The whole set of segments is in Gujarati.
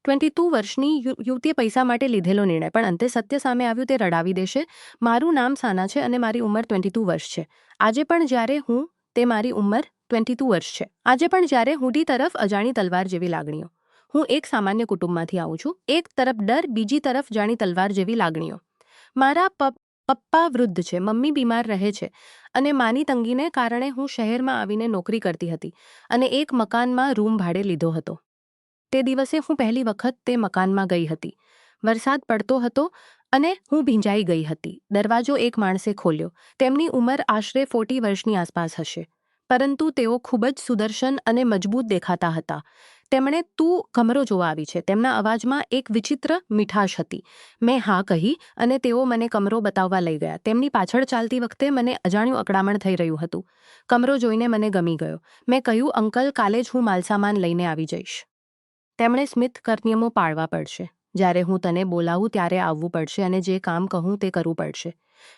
22 વર્ષની યુવતીએ પૈસા માટે લીધેલો નિર્ણય, પણ અંતે સત્ય સામે આવ્યું તે રડાવી દેશે. મારું નામ સાના છે અને મારી ઉંમર 22 વર્ષ છે. આજે પણ જ્યારે મારી ઉંમર 22 વર્ષ છે. આજે પણ જ્યારે હુંડી તરફ અજાણી તલવાર જેવી લાગણીઓ. હું એક સામાન્ય કુટુંબમાંથી આવું છું. એક તરફ ડર, બીજી તરફ જાણી તલવાર જેવી લાગણીઓ. મારા પપ્પા વૃદ્ધ છે, મમ્મી બીમાર રહે છે અને માની તંગીને કારણે હું શહેરમાં આવીને નોકરી કરતી હતી અને એક મકાનમાં રૂમ ભાડે લીધો હતો. તે દિવસે હું પહેલી વખત તે મકાનમાં ગઈ હતી. વરસાદ પડતો હતો અને હું ભીંજાઈ ગઈ હતી. દરવાજો એક માણસે ખોલ્યો. તેમની ઉંમર આશરે 40 વર્ષની આસપાસ હશે, પરંતુ તેઓ ખૂબ જ સુદર્શન અને મજબૂત દેખાતા હતા. તેમણે "તું કમરો જોવા આવી છે?" તેમના અવાજમાં એક વિચિત્ર મીઠાશ હતી. મેં હા કહી અને તેઓ મને કમરો બતાવવા લઈ ગયા. તેમની પાછળ ચાલતી વખતે મને અજાણ્યું અકળામણ થઈ રહ્યું હતું. કમરો જોઈને મને ગમી ગયો. મેં કહ્યું, "અંકલ, કાલે જ હું માલસામાન લઈને આવી જઈશ." તેમણે સ્મિત કર નિયમો પાળવા પડશે. જ્યારે હું તને બોલાવું ત્યારે આવવું પડશે અને જે કામ કહું તે કરવું પડશે.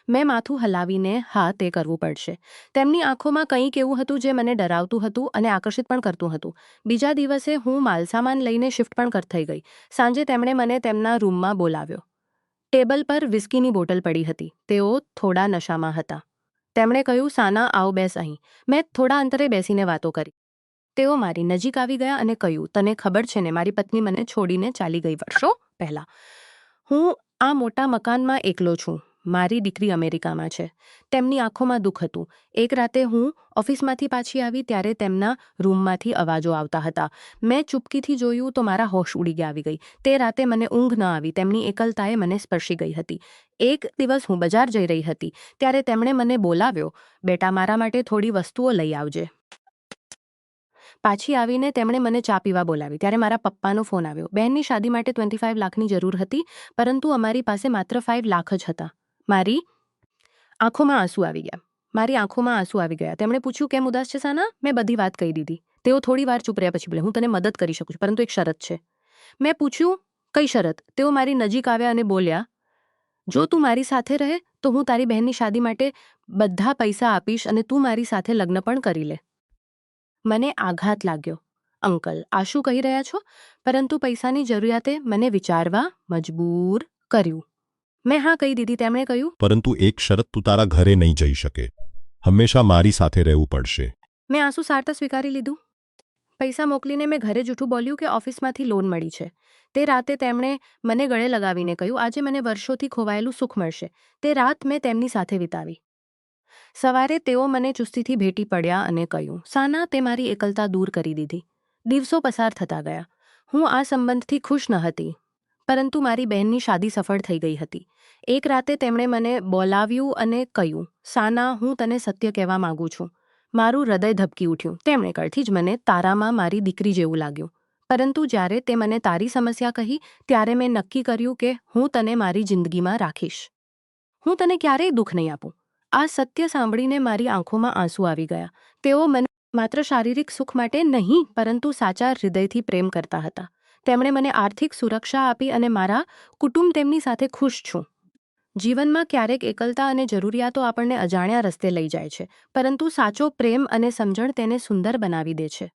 મેં માથું હલાવીને હા, તે કરવું પડશે. તેમની આંખોમાં કંઈક એવું હતું જે મને ડરાવતું હતું અને આકર્ષિત પણ કરતું હતું. બીજા દિવસે હું માલસામાન લઈને શિફ્ટ પણ થઈ ગઈ. સાંજે તેમણે મને તેમના રૂમમાં બોલાવ્યો. ટેબલ પર વિસ્કીની બોટલ પડી હતી. તેઓ થોડા નશામાં હતા. તેમણે કહ્યું, "સાના, આવ, બેસ અહીં." મેં થોડા અંતરે બેસીને વાતો કરી. તેઓ મારી નજીક આવી ગયા અને કહ્યું, "તને ખબર છે ને, મારી પત્ની મને છોડીને ચાલી ગઈ વર્ષો પહેલા. હું આ મોટા મકાનમાં એકલો છું. મારી દીકરી અમેરિકામાં છે." તેમની આંખોમાં દુઃખ હતું. એક રાતે હું ઓફિસમાંથી પાછી આવી ત્યારે તેમના રૂમમાંથી અવાજો આવતા હતા. મેં ચૂપકીથી જોયું તો મારા હોશ ઉડી આવી ગઈ. તે રાતે મને ઊંઘ ન આવી. તેમની એકલતાએ મને સ્પર્શી ગઈ હતી. એક દિવસ હું બજાર જઈ રહી હતી ત્યારે તેમણે મને બોલાવ્યો, "બેટા, મારા માટે થોડી વસ્તુઓ લઈ આવજે." પાછી આવીને તેમણે મને ચા પીવા બોલાવી. ત્યારે મારા પપ્પાનો ફોન આવ્યો. બહેનની શાદી માટે 25 લાખની જરૂર હતી, પરંતુ અમારી પાસે માત્ર 5 લાખ જ હતા. મારી આંખોમાં આંસુ આવી ગયા. તેમણે પૂછ્યું, "કેમ ઉદાસ છે સાના?" મેં બધી વાત કહી દીધી. તેઓ થોડી વાર ચૂપ રહ્યા પછી બોલ્યા, "હું તને મદદ કરી શકું છું, પરંતુ એક શરત છે." મેં પૂછ્યું, "કઈ શરત?" તેઓ મારી નજીક આવ્યા અને બોલ્યા, "જો તું મારી સાથે રહે તો હું તારી બહેનની શાદી માટે બધા પૈસા આપીશ અને તું મારી સાથે લગ્ન પણ કરી લે." મને આઘાત લાગ્યો. "અંકલ, આ શું કહી રહ્યા છો?" પરંતુ પૈસાની જરૂરિયાતે મને વિચારવા મજબૂર કર્યું. મેં હા કહી દીધી. તેમણે કહ્યું, "પરંતુ એક શરત, તું તારા ઘરે નહીં જઈ શકે. હંમેશા મારી સાથે રહેવું પડશે." મેં આંસુ સારતા સ્વીકારી લીધું. પૈસા મોકલીને મેં ઘરે જૂઠું બોલ્યું કે ઓફિસમાંથી લોન મળી છે. તે રાતે તેમણે મને ગળે લગાવીને કહ્યું, "આજે મને વર્ષોથી ખોવાયેલું સુખ મળશે." તે રાત મેં તેમની સાથે વિતાવી. સવારે તેઓ મને ચુસ્તીથી ભેટી પડ્યા અને કહ્યું, "સાના, તે મારી એકલતા દૂર કરી દીધી." દિવસો પસાર થતા ગયા. હું આ સંબંધથી ખુશ ન હતી, પરંતુ મારી બહેનની શાદી સફળ થઈ ગઈ હતી. એક રાતે તેમણે મને બોલાવ્યું અને કહ્યું, "સાના, હું તને સત્ય કહેવા માંગુ છું." મારું હૃદય ધબકી ઉઠ્યું. તેમણે કળથી જ મને તારામાં મારી દીકરી જેવું લાગ્યું. પરંતુ જ્યારે તે મને તારી સમસ્યા કહી ત્યારે મેં નક્કી કર્યું કે હું તને મારી જિંદગીમાં રાખીશ. હું તને ક્યારેય દુઃખ નહીં આપું. આ સત્ય સાંભળીને મારી આંખોમાં આંસુ આવી ગયા. તેઓ મને માત્ર શારીરિક સુખ માટે નહીં, પરંતુ સાચા હૃદયથી પ્રેમ કરતા હતા. તેમણે મને આર્થિક સુરક્ષા આપી અને મારા કુટુંબ તેમની સાથે ખુશ છું. જીવનમાં ક્યારેક એકલતા અને જરૂરિયાતો આપણને અજાણ્યા રસ્તે લઈ જાય છે, પરંતુ સાચો પ્રેમ અને સમજણ તેને સુંદર બનાવી દે છે.